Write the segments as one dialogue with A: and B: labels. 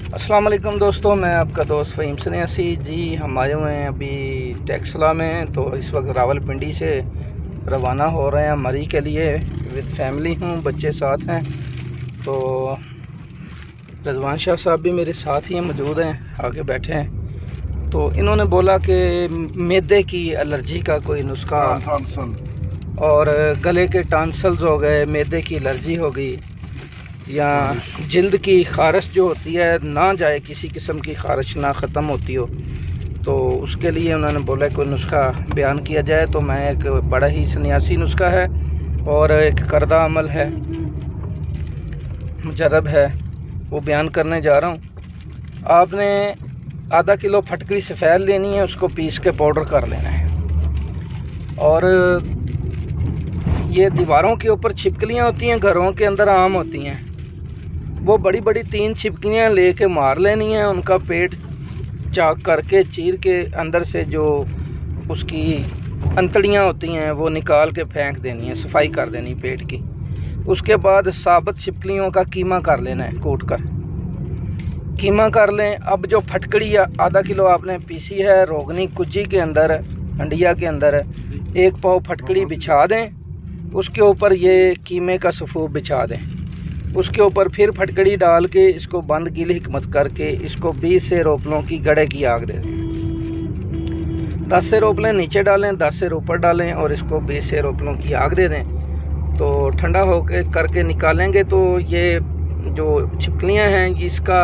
A: अस्सलाम वालेकुम दोस्तों, मैं आपका दोस्त फ़हीम सन्यासी जी। हम आए हुए हैं अभी टेक्सला में। तो इस वक्त रावलपिंडी से रवाना हो रहे हैं मरी के लिए। विद फैमिली हूँ, बच्चे साथ हैं। तो रज़वान शाह साहब भी मेरे साथ ही मौजूद हैं, आगे बैठे हैं। तो इन्होंने बोला कि मैदे की एलर्जी का कोई नुस्खा और गले के टॉन्सिल्स हो गए, मैदे की एलर्जी हो गई या जिल्द की ख़ारिश जो होती है ना जाए, किसी किस्म की ख़ारिश ना ख़त्म होती हो, तो उसके लिए उन्होंने बोला कोई नुस्खा बयान किया जाए। तो मैं एक बड़ा ही सन्यासी नुस्खा है और एक करदा अमल है, मुजरब है, वो बयान करने जा रहा हूँ। आपने आधा किलो फटकड़ी सफ़ेद लेनी है, उसको पीस के पाउडर कर लेना है। और ये दीवारों के ऊपर छिपकलियाँ होती हैं, घरों के अंदर आम होती हैं, वो बड़ी बड़ी 3 छिपकलियाँ लेके मार लेनी है। उनका पेट चाक करके चीर के अंदर से जो उसकी अंतड़ियाँ होती हैं वो निकाल के फेंक देनी है, सफाई कर देनी पेट की। उसके बाद साबुत छिपकलियों का कीमा कर लेना है, कूट कर कीमा कर लें। अब जो फटकड़ी आधा किलो आपने पीसी है, रोगनी कुज्जी के अंदर, हंडिया के अंदर 1 पाव फटकड़ी बिछा दें। उसके ऊपर ये कीमे का सफ़ूफ बिछा दें। उसके ऊपर फिर फटकड़ी डाल के इसको बंद कील हिकमत करके इसको 20 से रोपलों की गड़े की आग दे दें। 10 से रोपलें नीचे डालें, 10 से ऊपर डालें और इसको 20 से रोपलों की आग दे दें। तो ठंडा होके करके निकालेंगे तो ये जो छिपकलियां हैं इसका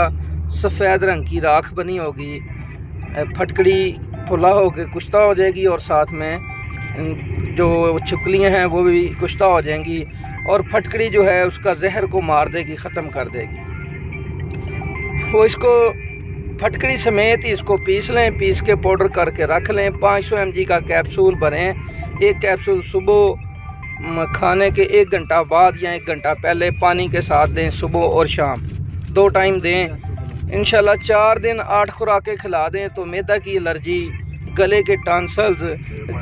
A: सफ़ेद रंग की राख बनी होगी, फटकड़ी फुला होकर कुश्ता हो जाएगी और साथ में जो छिपकलियां हैं वो भी कुश्ता हो जाएंगी और फटकड़ी जो है उसका जहर को मार देगी, ख़त्म कर देगी। वो इसको फटकड़ी समेत ही इसको पीस लें, पीस के पाउडर करके रख लें। 500 mg का कैप्सूल भरें। 1 कैप्सूल सुबह खाने के 1 घंटा बाद या 1 घंटा पहले पानी के साथ दें, सुबह और शाम 2 टाइम दें। इंशाल्लाह 4 दिन 8 खुराकें खिला दें तो मैदा की एलर्जी, गले के टॉन्सिल्स,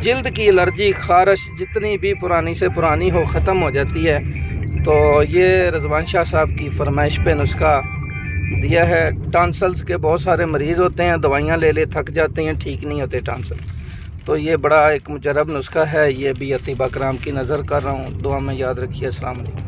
A: जिल्द की एलर्जी, ख़ारिश जितनी भी पुरानी से पुरानी हो ख़त्म हो जाती है। तो ये रज़वान शाह साहब की फरमाइश पे नुस्खा दिया है। टॉन्सिल्स के बहुत सारे मरीज़ होते हैं, दवाइयाँ ले ले थक जाते हैं, ठीक नहीं होते टॉन्सिल। तो ये बड़ा एक मुजरब नुस्खा है। ये भी अतीबा कराम की नज़र कर रहा हूँ, दुआ में याद रखिए। अस्सलाम वालेकुम।